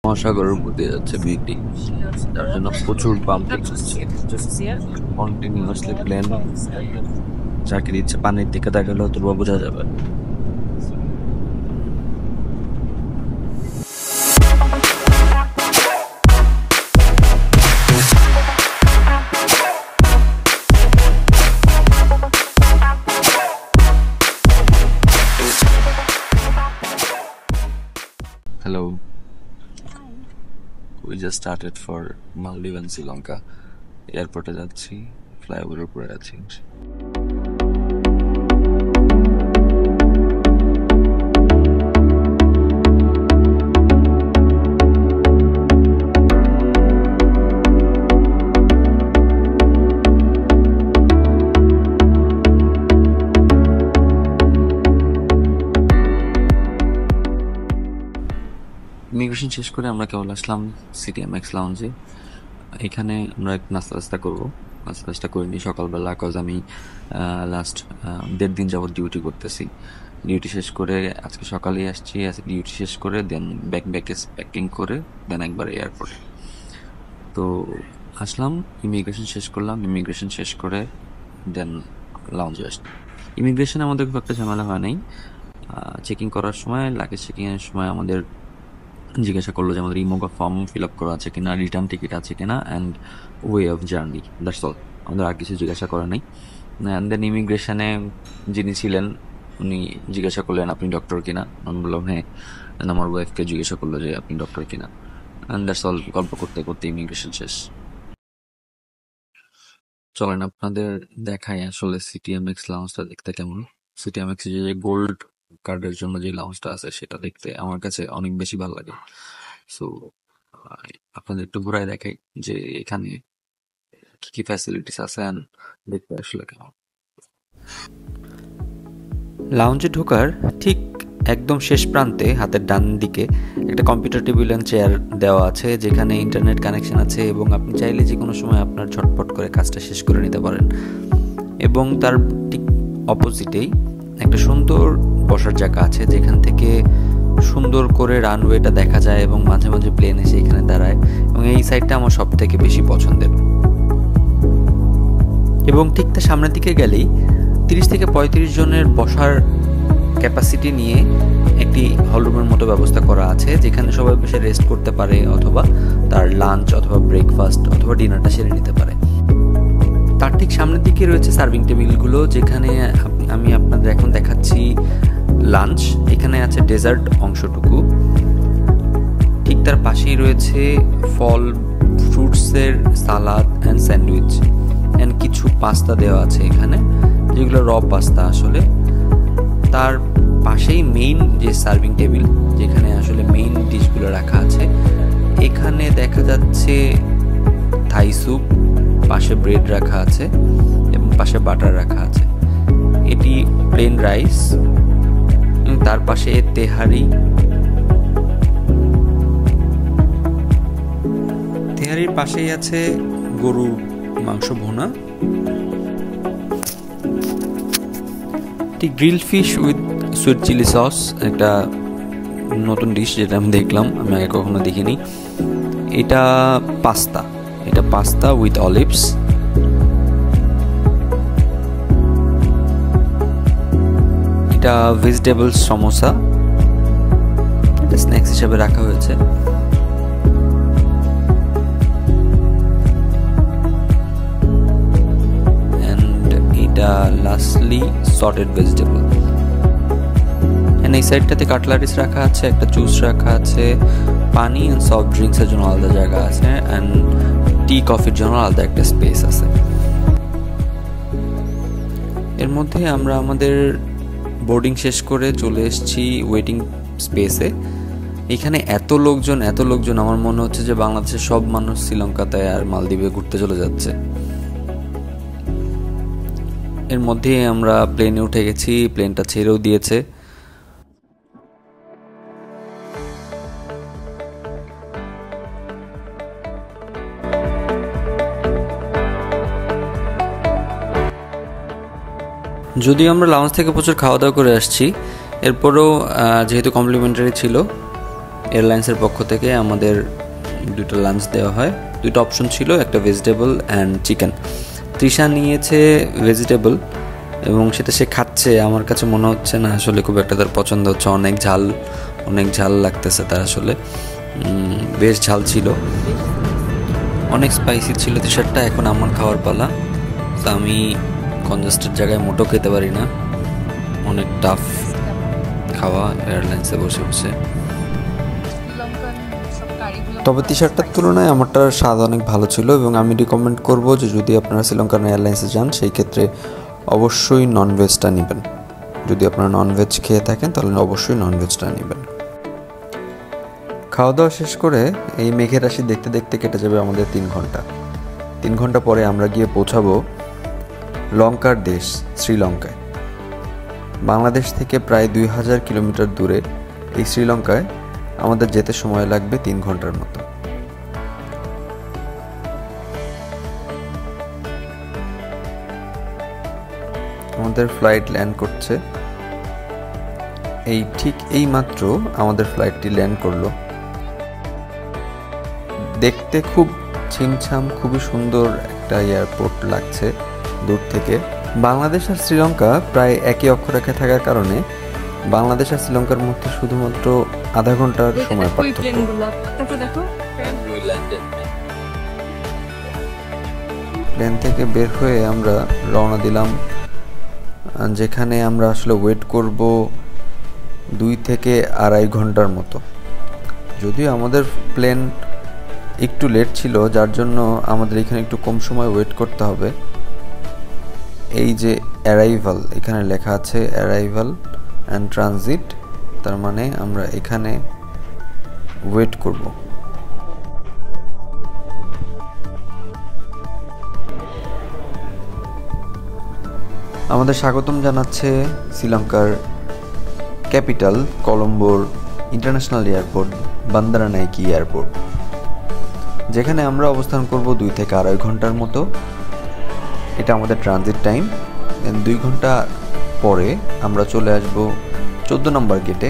মহাসাগরের উপর দিয়ে যাচ্ছে বিটি, যার জন্য প্রচুর পাম্পিং হচ্ছে। কন্টিনিউয়াসলি প্লেন যাকে দিচ্ছে, পানির দিকে তাকালে হয়তো বোঝা যাবে। Hello. We just started for Maldives and Sri Lanka. এয়ারপোর্টে যাচ্ছি, ফ্লাইওভারের উপরে আছি। ইমিগ্রেশন শেষ করে আমরা কেবল আসলাম সিটিএমএক্স লাউঞ্জে। এখানে আমরা এক নাস্তা করবো। নাস্তা করিনি সকালবেলা, কজ আমি লাস্ট 1.5 দিন যাবত ডিউটি করতেছি। ডিউটি শেষ করে আজকে সকালেই আসছি। ডিউটি শেষ করে দেন প্যাকিং করে দেন একবার এয়ারপোর্টে তো আসলাম। ইমিগ্রেশন শেষ করলাম, ইমিগ্রেশন শেষ করে দেন লাউঞ্জে আসলাম। ইমিগ্রেশনে আমাদের খুব একটা ঝামেলা হয় নাই। চেকিং করার সময়, লাগেজ চেকিংয়ের সময় আমাদের জিজ্ঞাসা করলো যে আমাদের ইমোগা ফর্ম ফিল আপ করা আছে কিনা, রিটার্ন টিকিট আছে কিনা, and way of journey, that's all. আমাদের আর কিছু জিজ্ঞাসা করা নেই। অ্যান্ড দেন ইমিগ্রেশনে যিনি ছিলেন উনি জিজ্ঞাসা করলেন আপনি ডক্টর কিনা। আমি বললাম হ্যাঁ। আমার ওয়াইফকে জিজ্ঞাসা করলো যে আপনি ডক্টর কিনা, অ্যান্ড দ্যাটস অল। গল্প করতে করতে ইমিগ্রেশন শেষ। চলেন আপনাদের দেখাই আসলে সিটিএমএক্স লাউঞ্জটা দেখতে কেমন। সিটিএমএক্স যে গোল্ড কার্ডের জন্য যে লাউঞ্জটা আছে সেটা দেখতে আমার কাছে অনেক বেশি ভালো লাগে। সো আপনাদের একটু ঘুরায় দেখাই যে এখানে কি কি ফ্যাসিলিটিস আছে এন্ড দেখতে আসলে কেমন। লাউঞ্জে ঢোকার ঠিক একদম শেষ প্রান্তে হাতের ডান দিকে একটা কম্পিউটার টেবিল অ্যান্ড চেয়ার দেওয়া আছে, যেখানে ইন্টারনেট কানেকশন আছে এবং আপনি চাইলে যে কোনো সময় আপনার ঝটপট করে কাজটা শেষ করে নিতে পারেন। এবং তার ঠিক অপোজিটেই একটা সুন্দর বসার জায়গা আছে, যেখান থেকে সুন্দর করে রানওয়েটা দেখা যায় এবং মাঝে মাঝে প্লেন এসে এখানে দাঁড়ায়, এবং এই সাইডটা আমার সব থেকে বেশি পছন্দের। এবং ঠিক তার সামনের দিকে গেলেই 30 থেকে 35 জনের বসার ক্যাপাসিটি নিয়ে একটি হলরুমের মতো ব্যবস্থা করা আছে, যেখানে সবাই বসে রেস্ট করতে পারে অথবা তার লাঞ্চ অথবা ব্রেকফাস্ট অথবা ডিনারটা সেরে নিতে পারে। তার ঠিক সামনের দিকে রয়েছে সার্ভিং টেবিলগুলো, যেখানে আমি আপনাদের এখন দেখাচ্ছি লাঞ্চ। এখানে আছে ডেজার্ট অংশটুকু। ঠিক তার পাশেই রয়েছে ফল, ফ্রুটসের সালাদ অ্যান্ড স্যান্ডউইচ অ্যান্ড কিছু পাস্তা দেওয়া আছে এখানে, যেগুলো র পাস্তা আসলে। তার পাশেই মেইন যে সার্ভিং টেবিল, যেখানে আসলে মেইন ডিশগুলো রাখা আছে। এখানে দেখা যাচ্ছে থাই স্যুপ, পাশে ব্রেড রাখা আছে এবং পাশে বাটার রাখা আছে। এটি প্লেন রাইস, তার পাশে তেহারি। তেহারির পাশেই আছে গরুর মাংস ভুনা। ঠিক grill fish with sweet chilli sauce, একটা নতুন ডিশ যেটা আমি দেখলাম, আমি আগে কখনো দেখিনি। এটা পাস্তা উইথ অলিভস। এটা ভেজিটেবল সমোসা, এটা স্ন্যাক্স হিসেবে রাখা হয়েছে। এটা লাস্টলি সটেড ভেজিটেবল। এই সাইডটাতে কাটলারিস রাখা আছে, একটা জুস রাখা আছে, পানি অ্যান্ড সফট ড্রিঙ্কসের জন্য আলাদা জায়গা আছে, অ্যান্ড টি কফির জন্য আলাদা একটা স্পেস আছে। এর মধ্যে আমরা আমাদের বোর্ডিং শেষ করে চলে এসেছি ওয়েটিং স্পেসে। এখানে এত লোকজন আমার মনে হচ্ছে যে বাংলাদেশের সব মানুষ শ্রীলঙ্কাতে আর মালদ্বীপে ঘুরতে চলে যাচ্ছে। এর মধ্যে আমরা প্লেনে উঠে গেছি, প্লেনটা ছেড়েও দিয়েছে। যদিও আমরা লাউঞ্জ থেকে প্রচুর খাওয়া দাওয়া করে আসছি, এরপরেও যেহেতু কমপ্লিমেন্টারি ছিল এয়ারলাইন্সের পক্ষ থেকে আমাদের দুটো লাঞ্চ দেওয়া হয়। দুটো অপশন ছিল, একটা ভেজিটেবল অ্যান্ড চিকেন। তৃষা নিয়েছে ভেজিটেবল এবং সেটা সে খাচ্ছে। আমার কাছে মনে হচ্ছে না আসলে খুব একটা তার পছন্দ হচ্ছে, অনেক ঝাল লাগতেছে তার, আসলে বেশ ঝাল ছিল, অনেক স্পাইসি ছিল তৃষারটা। এখন আমার খাওয়ার পালা। তো আমি কনজাস্টেড জায়গায় মোটো খেতে পারি না, অনেক টাফ খাওয়া এয়ারলাইন্সে বসে বসে। তবে টি শার্টটার তুলনায় আমারটার স্বাদ অনেক ভালো ছিল এবং আমি রিকমেন্ড করব যে যদি আপনারা শ্রীলঙ্কান এয়ারলাইন্সে যান সেই ক্ষেত্রে অবশ্যই ননভেজটা নেবেন। যদি আপনারা ননভেজ খেয়ে থাকেন তাহলে অবশ্যই ননভেজটা নেবেন। খাওয়া দাওয়া শেষ করে এই মেঘের রাশি দেখতে দেখতে কেটে যাবে আমাদের 3 ঘন্টা। 3 ঘন্টা পরে আমরা গিয়ে পৌঁছাবো লঙ্কার দেশ শ্রীলঙ্কায়। বাংলাদেশ থেকে প্রায় 2000 কিলোমিটার দূরে এই শ্রীলঙ্কায় আমাদের যেতে সময় লাগবে 3 ঘন্টার মতো। আমাদের ফ্লাইট ল্যান্ড করছে, ঠিক এই মাত্র আমাদের ফ্লাইটটি ল্যান্ড করলো। দেখতে খুব ছিমছাম, খুবই সুন্দর একটা এয়ারপোর্ট লাগছে দূর থেকে। বাংলাদেশ আর শ্রীলঙ্কা প্রায় একই অক্ষরেখা থাকার কারণে বাংলাদেশ আর শ্রীলঙ্কার মধ্যে শুধুমাত্র আধা ঘন্টার সময় পার্থক্য। প্লেন থেকে বের হয়ে আমরা রওনা দিলাম, যেখানে আমরা আসলে ওয়েট করব 2 থেকে 2.5 ঘন্টার মতো। যদিও আমাদের প্লেন একটু লেট ছিল, যার জন্য আমাদের এখানে একটু কম সময় ওয়েট করতে হবে। এই যে অ্যারাইভাল, এখানে লেখা আছে অ্যারাইভাল অ্যান্ড ট্রানজিট, তার মানে আমরা এখানে ওয়েট করব। আমাদের স্বাগতম জানাচ্ছে শ্রীলঙ্কার ক্যাপিটাল কলম্বোর ইন্টারন্যাশনাল এয়ারপোর্ট বান্দারানাইকি এয়ারপোর্ট, যেখানে আমরা অবস্থান করব 2 থেকে 2.5 ঘন্টার মতো। এটা আমাদের ট্রানজিট টাইম। 2 ঘন্টা পরে আমরা চলে আসব 14 নম্বর গেটে,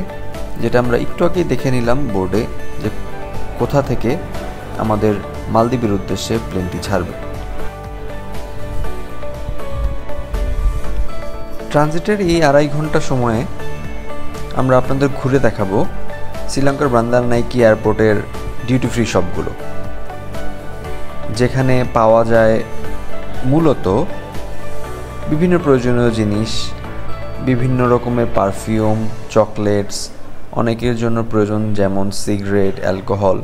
যেটা আমরা একটু আগেই দেখে নিলাম বোর্ডে যে কোথা থেকে আমাদের মালদ্বীপের উদ্দেশ্যে প্লেনটি ছাড়বে। ট্রানজিটের এই 2.5 ঘন্টা সময়ে আমরা আপনাদের ঘুরে দেখাবো শ্রীলঙ্কার বান্দারানাইকি এয়ারপোর্টের ডিউটি ফ্রি শপগুলো, যেখানে পাওয়া যায় মূলত বিভিন্ন প্রয়োজনীয় জিনিস, বিভিন্ন রকমের পারফিউম, চকলেটস, অনেকের জন্য প্রয়োজন যেমন সিগারেট, অ্যালকোহল।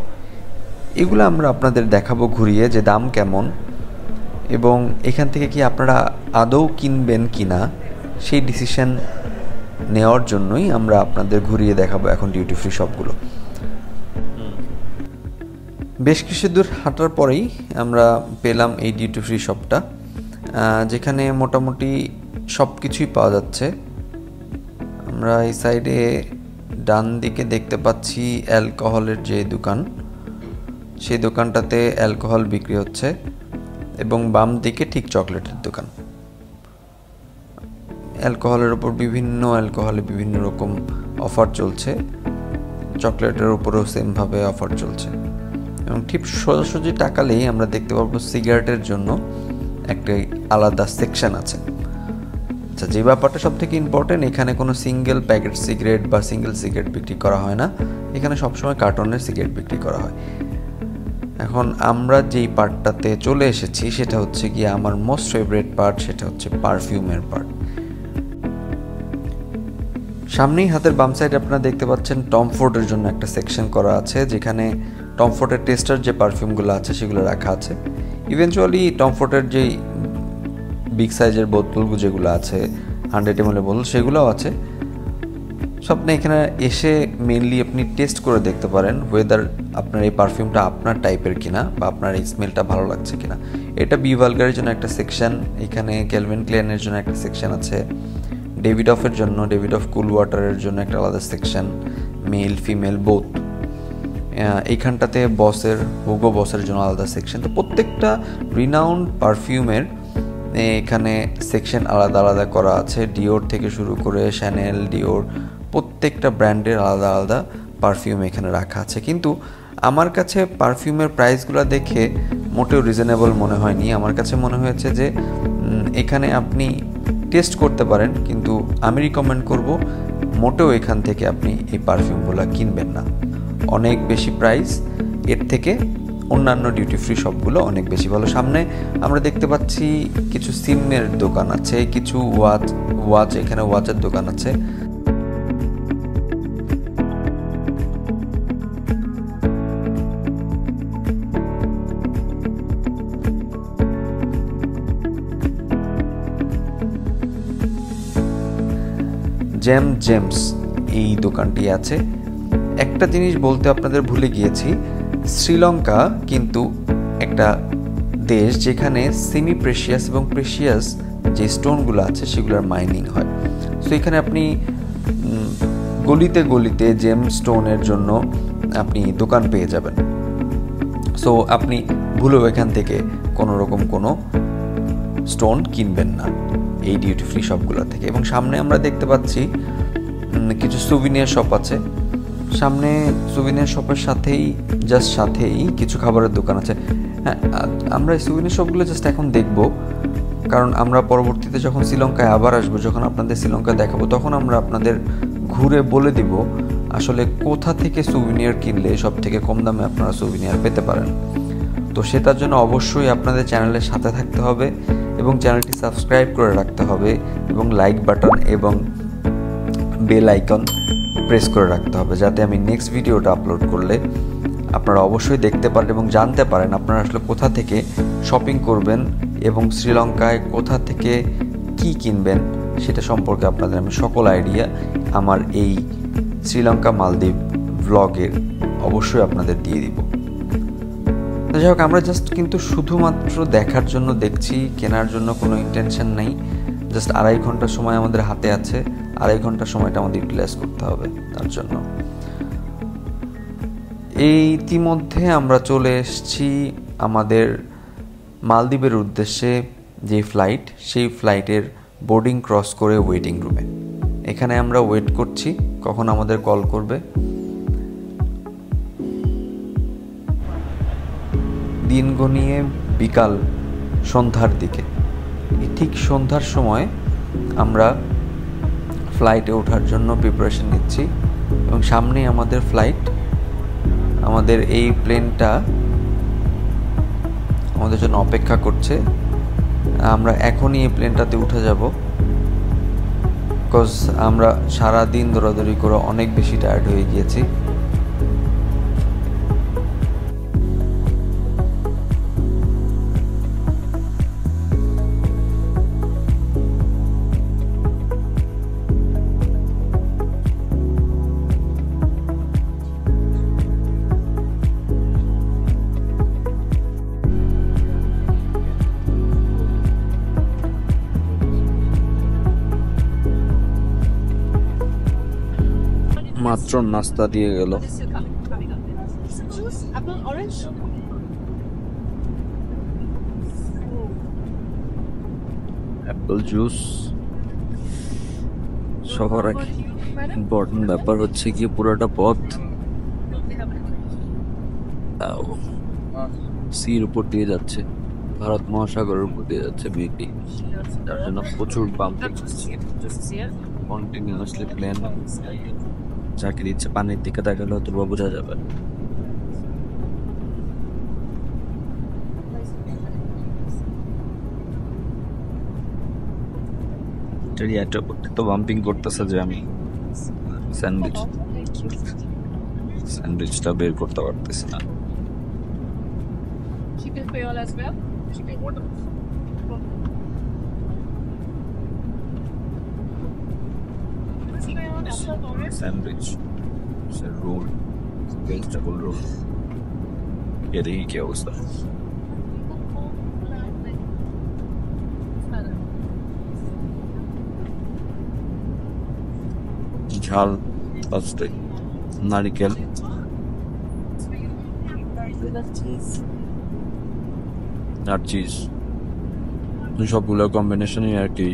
এগুলো আমরা আপনাদের দেখাবো ঘুরিয়ে যে দাম কেমন এবং এখান থেকে কি আপনারা আদৌ কিনবেন কিনা সেই ডিসিশন নেওয়ার জন্যই আমরা আপনাদের ঘুরিয়ে দেখাবো এখন ডিউটি ফ্রি শপগুলো। বেশ কিছু দূর হাঁটার পরেই আমরা পেলাম এই ডিউটি ফ্রি শপটা, যেখানে মোটামুটি সব কিছুই পাওয়া যাচ্ছে। আমরা এই সাইডে ডান দিকে দেখতে পাচ্ছি অ্যালকোহলের যে দোকান, সেই দোকানটাতে অ্যালকোহল বিক্রি হচ্ছে এবং বাম দিকে ঠিক চকলেটের দোকান। অ্যালকোহলের ওপর বিভিন্ন রকম অফার চলছে, চকলেটের উপরেও সেমভাবে অফার চলছে এবং ঠিক সোজাসুজি টাকালেই আমরা দেখতে পাবো সিগারেটের জন্য একটা আলাদা সেকশন আছে। আচ্ছা, যে ব্যাপারটা সব থেকে ইম্পর্টেন্ট, এখানে কোনো সিঙ্গেল প্যাকেট সিগারেট বা সিঙ্গেল সিগারেট বিক্রি করা হয় না, এখানে সবসময় কার্টনের সিগারেট বিক্রি করা হয়। এখন আমরা যেই পার্টটাতে চলে এসেছি সেটা হচ্ছে গিয়ে আমার মোস্ট ফেভারিট পার্ট, সেটা হচ্ছে পারফিউমের পার্ট। সামনেই হাতের বাম সাইডে আপনারা দেখতে পাচ্ছেন টম ফোর্ডের জন্য একটা সেকশন করা আছে, যেখানে টম ফোর্ডের টেস্টার যে পারফিউমগুলো আছে সেগুলো রাখা আছে। ইভেনচুয়ালি টম ফোর্ডের যেই বিগ সাইজের বোতল যেগুলো আছে 100 ml বোতল সেগুলোও আছে। স্বপ্নে এখানে এসে মেনলি আপনি টেস্ট করে দেখতে পারেন ওয়েদার আপনার এই পারফিউমটা আপনার টাইপের কিনা বা আপনার এই স্মেলটা ভালো লাগছে কিনা। এটা বি ভালগারের জন্য একটা সেকশন, এখানে ক্যালভিন ক্লেনের জন্য একটা সেকশন আছে, ডেভিড অফের জন্য, ডেভিড অফ কুল ওয়াটারের জন্য একটা আলাদা সেকশন, মেল ফিমেল বোথ। এইখানটাতে হুগো বসের জন্য আলাদা সেকশন। তো প্রত্যেকটা রিনাউন্ড পারফিউমের এখানে সেকশন আলাদা আলাদা করা আছে। ডিওর থেকে শুরু করে শ্যানেল, ডিওর, প্রত্যেকটা ব্র্যান্ডের আলাদা আলাদা পারফিউম এখানে রাখা আছে, কিন্তু আমার কাছে পারফিউমের প্রাইসগুলো দেখে মোটেও রিজনেবল মনে হয়নি। আমার কাছে মনে হয়েছে যে এখানে আপনি টেস্ট করতে পারেন, কিন্তু আমি রিকমেন্ড করব মোটেও এখান থেকে আপনি এই পারফিউমগুলো কিনবেন না। অনেক বেশি প্রাইস, এর থেকে অন্যান্য ডিউটি ফ্রি শপগুলো অনেক বেশি ভালো। সামনে আমরা দেখতে পাচ্ছি কিছু সিমের দোকান আছে, কিছু ওয়াচ এখানে ওয়াচের দোকান আছে। জেমস এই দোকানটি আছে। একটা জিনিস বলতে আপনাদের ভুলে গিয়েছি, শ্রীলঙ্কা কিন্তু একটা দেশ যেখানে সেমি প্রেশিয়াস এবং প্রেশিয়াস যে স্টোনগুলো আছে সেগুলোর মাইনিং হয়। সো এখানে আপনি গলিতে গলিতে জেম স্টোনের জন্য আপনি দোকান পেয়ে যাবেন। সো আপনি ভুলেও এখান থেকে কোনো রকম কোনো স্টোন কিনবেন না এই ডিউটি ফ্রি শপগুলো থেকে। এবং সামনে আমরা দেখতে পাচ্ছি কিছু সুভিনিয়ার শপ আছে। সামনে সুভিনিয়ার শপের সাথেই কিছু খাবারের দোকান আছে। হ্যাঁ, আমরা এই সুভিনিয়ার শপগুলো জাস্ট এখন দেখব, কারণ আমরা পরবর্তীতে যখন শ্রীলঙ্কায় আবার আসবো, যখন আপনাদের শ্রীলঙ্কা দেখাবো, তখন আমরা আপনাদের ঘুরে বলে দিব আসলে কোথা থেকে সুভিনিয়ার কিনলে সব থেকে কম দামে আপনারা সুভিনিয়ার পেতে পারেন। তো সেটার জন্য অবশ্যই আপনাদের চ্যানেলের সাথে থাকতে হবে এবং চ্যানেলটি সাবস্ক্রাইব করে রাখতে হবে এবং লাইক বাটন এবং বেল আইকন প্রেস করে রাখতে হবে, যাতে আমি নেক্সট ভিডিওটা আপলোড করলে আপনারা অবশ্যই দেখতে পারেন এবং জানতে পারেন আপনারা আসলে কোথা থেকে শপিং করবেন এবং শ্রীলঙ্কায় কোথা থেকে কি কিনবেন সেটা সম্পর্কে আপনাদের আমি সকল আইডিয়া আমার এই শ্রীলঙ্কা মালদ্বীপ ব্লগের অবশ্যই আপনাদের দিয়ে দিব। যাই হোক, আমরা জাস্ট কিন্তু শুধুমাত্র দেখার জন্য দেখছি, কেনার জন্য কোনো ইন্টেনশন নেই। জাস্ট 2.5 ঘন্টার সময় আমাদের হাতে আছে, 2.5 ঘন্টার সময়টা আমাদের ইউটিলাইজ করতে হবে তার জন্য। ইতিমধ্যে আমরা চলে এসেছি আমাদের মালদ্বীপের উদ্দেশ্যে যে ফ্লাইট, সেই ফ্লাইটের বোর্ডিং ক্রস করে ওয়েটিং রুমে। এখানে আমরা ওয়েট করছি কখন আমাদের কল করবে। দিন গনিয়ে বিকাল সন্ধ্যার দিকে, ঠিক সন্ধ্যার সময় আমরা ফ্লাইটে ওঠার জন্য প্রিপারেশন নিচ্ছি এবং সামনেই আমাদের ফ্লাইট। আমাদের এই প্লেনটা আমাদের জন্য অপেক্ষা করছে। আমরা এখনই এই প্লেনটাতে উঠে যাব, বিকজ আমরা সারাদিন দৌড়াদৌড়ি করে অনেক বেশি টায়ার্ড হয়ে গিয়েছি। মাত্র নাস্তা দিয়ে গেল। অ্যাপল জুস সবার আগে ইম্পর্টেন্ট ব্যাপার হচ্ছে গিয়ে পুরোটা পথ সির উপর দিয়ে যাচ্ছে, ভারত মহাসাগরের উপর দিয়ে যাচ্ছে মেঘটি, যার জন্য প্রচুর বাম্পিং, কন্টিনিউয়াসলি প্লেন যাকে দিচ্ছে পানির দিকে দেখালে হয়তো বোঝা যাবে। তো বাম্পিং করতেছে যে আমি স্যান্ডউইচটা বের করতে পারতেছি না। স্যান্ডউইচ রোল, ভেজিটেবল রোল, এ দেখি কি অবস্থা। ঝাল আসতে নারিকেল, আর চিজ, সবগুলোর কম্বিনেশনই আর কি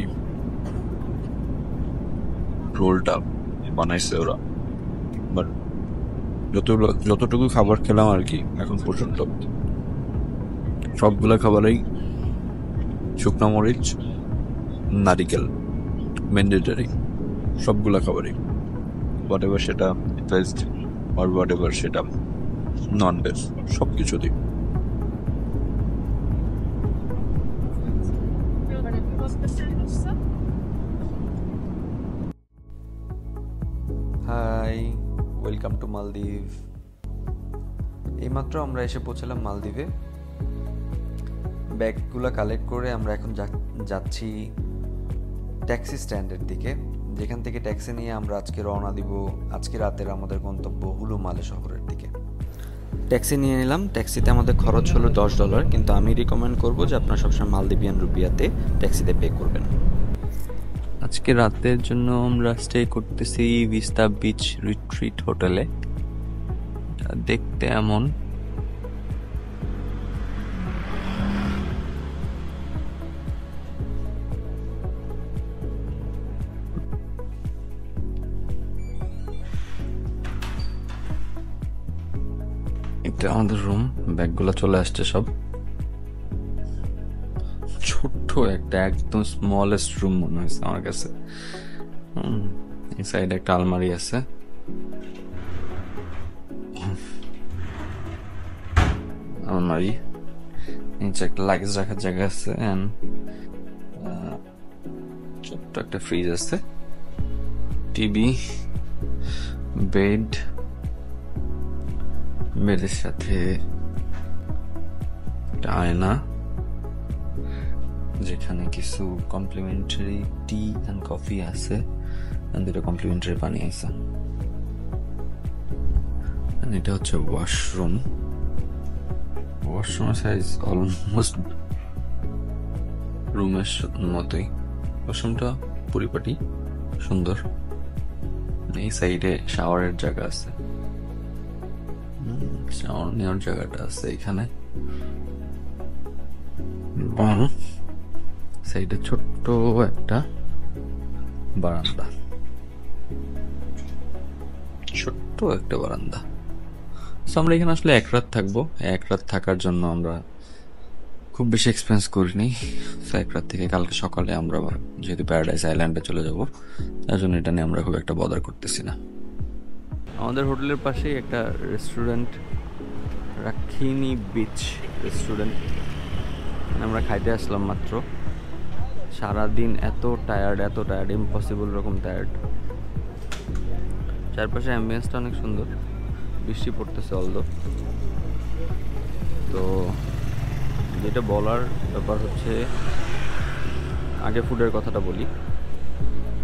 রোলটা বানাইছে ওরা। বাট যতটুকু খাবার খেলাম আর কি এখন পর্যন্ত, সবগুলা খাবারেই শুকনো মরিচ, নারিকেল ম্যান্ডেটরি, সবগুলা খাবারই, হোয়াট এভার সেটা ভেজ আর হোয়াট এভার সেটা নন ভেজ, সব কিছুতেই। হাই, ওয়েলকাম টু মালদ্বীপ। এইমাত্র আমরা এসে পৌঁছালাম মালদ্বীপে। ব্যাগগুলো কালেক্ট করে আমরা এখন যাচ্ছি ট্যাক্সি স্ট্যান্ডের দিকে, যেখান থেকে ট্যাক্সি নিয়ে আমরা আজকে রওনা দিব আজকে রাতের আমাদের গন্তব্য হুলু মালে শহরের দিকে। ট্যাক্সি নিয়ে নিলাম। ট্যাক্সিতে আমাদের খরচ হলো $10, কিন্তু আমি রিকমেন্ড করবো যে আপনারা সবসময় মালদ্বীপিয়ান রুপিয়াতে ট্যাক্সিতে পে করবেন। আজকে রাতের জন্য আমরা স্টে করতেছি ভিস্তা বিচ রিট্রিট হোটেলে। দেখতে এমন, এটা আমাদের রুম। ব্যাগগুলো চলে আসছে সব। ছোট্ট একটা একদম স্মলেস্ট রুম মনে হয়েছে আমার কাছে। এই সাইডে একটা আলমারি আছে। আলমারি নিচে একটা লাগেজ রাখার জায়গা আছে, এন্ড ছোট্ট একটা ফ্রিজ আছে, টিভি, বেডের সাথে একটা আয়না, যেখানে কিছু কমপ্লিমেন্টারি টি অ্যান্ড কফি আছে, দুটো কমপ্লিমেন্টারি পানি আছে। এটা হচ্ছে ওয়াশরুম। ওয়াশরুমের সাইজ অলমোস্ট রুমের মতোই। ওয়াশরুমটা পরিপাটি, সুন্দর। এই সাইডে শাওয়ারের জায়গা আছে, শাওয়ার নেওয়ার জায়গাটা আছে এখানে। সাইডে ছোট্ট একটা বারান্দা, আমরা এখানে আসলে এক রাত থাকবো। এক রাত থাকার জন্য আমরা খুব বেশি এক্সপেন্স করিনি। এক রাত থেকে কালকে সকালে আমরা যেহেতু প্যারাডাইস আইল্যান্ডে চলে যাব, তার জন্য এটা নিয়ে আমরা খুব একটা বদার করতেছি না। আমাদের হোটেলের পাশেই একটা রেস্টুরেন্ট, রাখিনী বিচ রেস্টুরেন্ট। আমরা খাইতে আসলাম মাত্র। সারাদিন এত টায়ার্ড, ইম্পসিবল রকম টায়ার্ড। চারপাশে অ্যাম্বিয়েন্সটা অনেক সুন্দর, বৃষ্টি পড়তেছে অলদো। তো যেটা বলার ব্যাপার হচ্ছে, আগে ফুডের কথাটা বলি।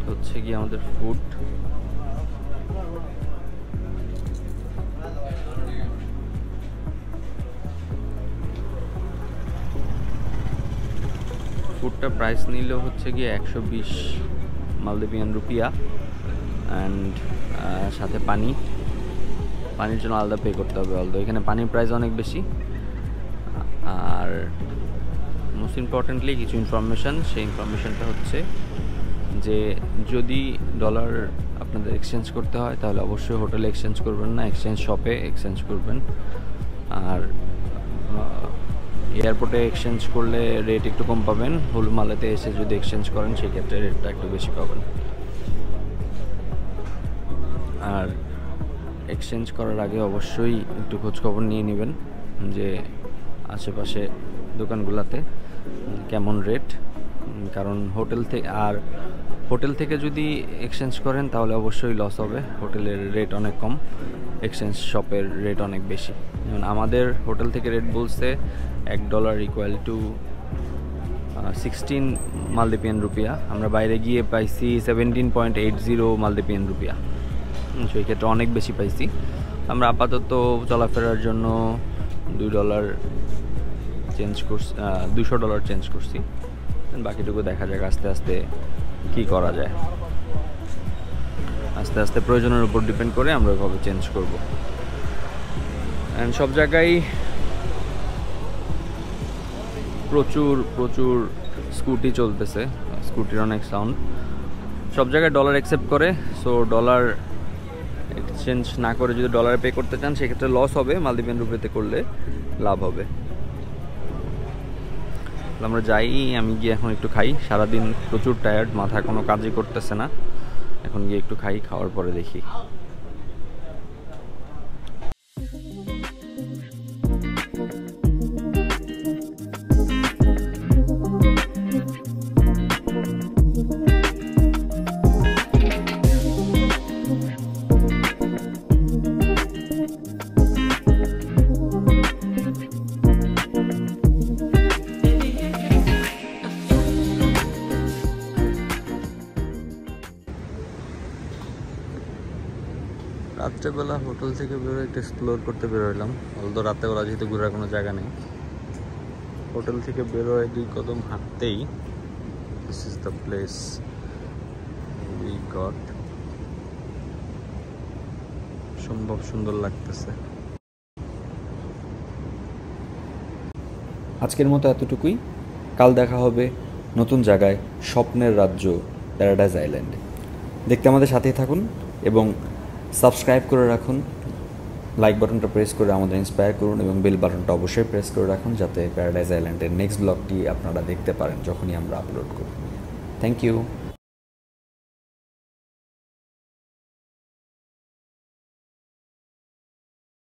হচ্ছে কি আমাদের ফুডটা প্রাইস নিল হচ্ছে গিয়ে 120 মালদ্বীপিয়ান রুপিয়া, অ্যান্ড সাথে পানির জন্য আলাদা পে করতে হবে। অলদো এখানে পানির প্রাইস অনেক বেশি। আর মোস্ট ইম্পর্টেন্টলি কিছু ইনফরমেশান, সেই ইনফরমেশানটা হচ্ছে যে যদি ডলার আপনাদের এক্সচেঞ্জ করতে হয় তাহলে অবশ্যই হোটেলে এক্সচেঞ্জ করবেন না, এক্সচেঞ্জ শপে এক্সচেঞ্জ করবেন। আর এয়ারপোর্টে এক্সচেঞ্জ করলে রেট একটু কম পাবেন। হুলু মালেতে এসে যদি এক্সচেঞ্জ করেন সেক্ষেত্রে রেটটা একটু বেশি পাবেন। আর এক্সচেঞ্জ করার আগে অবশ্যই একটু খোঁজখবর নিয়ে নেবেন যে আশেপাশে দোকানগুলোতে কেমন রেট, কারণ হোটেল থেকে যদি এক্সচেঞ্জ করেন তাহলে অবশ্যই লস হবে। হোটেলের রেট অনেক কম, এক্সচেঞ্জ শপের রেট অনেক বেশি। যেমন আমাদের হোটেল থেকে রেট বলছে $1 ইকুয়াল টু 16 মালদ্বীপিয়ান রুপিয়া। আমরা বাইরে গিয়ে পাইছি 17.80 মালদ্বীপিয়ান রুপিয়া। সেই ক্ষেত্রে অনেক বেশি পাইছি। আমরা আপাতত চলাফেরার জন্য $2 চেঞ্জ করছি, $200 চেঞ্জ করছি। বাকিটুকু দেখা যাক আস্তে আস্তে কি করা যায়। আস্তে আস্তে প্রয়োজনের উপর ডিপেন্ড করে আমরা ওইভাবে চেঞ্জ করব। অ্যান্ড সব জায়গায় প্রচুর স্কুটি চলতেছে, স্কুটির অনেক সাউন্ড। সব জায়গায় ডলার অ্যাকসেপ্ট করে, সো ডলার এক্সচেঞ্জ না করে যদি ডলারে পে করতে চান সেক্ষেত্রে লস হবে, মালদ্বীপিয়ান রুপিতে করলে লাভ হবে। আমরা যাই, আমি গিয়ে এখন একটু খাই, সারাদিন প্রচুর টায়ার্ড, মাথা কোনো কাজই করতেছে না, এখন গিয়ে একটু খাই, খাওয়ার পরে দেখি। রাত্রেবেলা হোটেল থেকে বেরোয় একটু এক্সপ্লোর করতে বেরোলাম, অলদো রাত্রেবেলা যেহেতু ঘোরার কোনো জায়গা নেই, হোটেল থেকে বেরোয় 2 কদম হাঁটতেই this is the place we got. সম্ভব সুন্দর লাগতেছে। আজকের মতো এতটুকুই, কাল দেখা হবে নতুন জায়গায়, স্বপ্নের রাজ্য প্যারাডাইজ আইল্যান্ডে। দেখতে আমাদের সাথেই থাকুন এবং সাবস্ক্রাইব করে রাখুন, লাইক বাটনটা প্রেস করে আমাদের ইন্সপায়ার করুন এবং বেল বাটনটা অবশ্যই প্রেস করে রাখুন যাতে প্যারাডাইজ আইল্যান্ডের নেক্সট ব্লগটি আপনারা দেখতে পারেন যখনই আমরা আপলোড করি। Thank you.